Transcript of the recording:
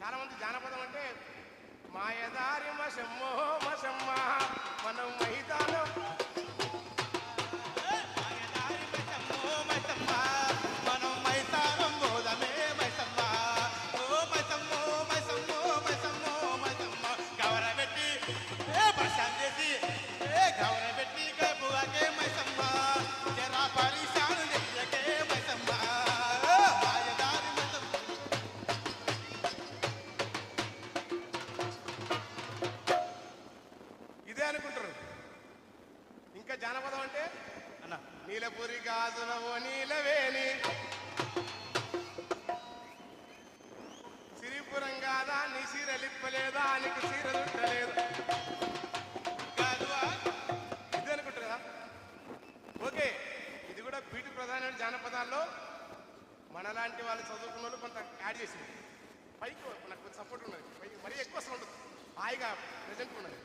చాలా మంది జానపదం అంటే మాయదారి మశమ్మో మశమ్మ మనం మైదానం ఇదే అనుకుంటారు. ఇంకా జానపదం అంటే నీలపురి గాజులవో నీలవేణి సిరిపురం కాదా నీ సీర లిప్పలేదా నీకు సీర చుట్టలేదు ఇదే అనుకుంటారు కదా. ఓకే, ఇది కూడా బీటు ప్రధానమైన జానపదాల్లో మనలాంటి వాళ్ళు చదువుకున్న వాళ్ళు కొంత యాడ్ చేసింది. పైకి నాకు కొంచెం సపోర్ట్ ఉన్నది, పైకి మరీ ఎక్కువ అసలు ఉంటుంది, హాయిగా ప్రజెంట్ ఉన్నది.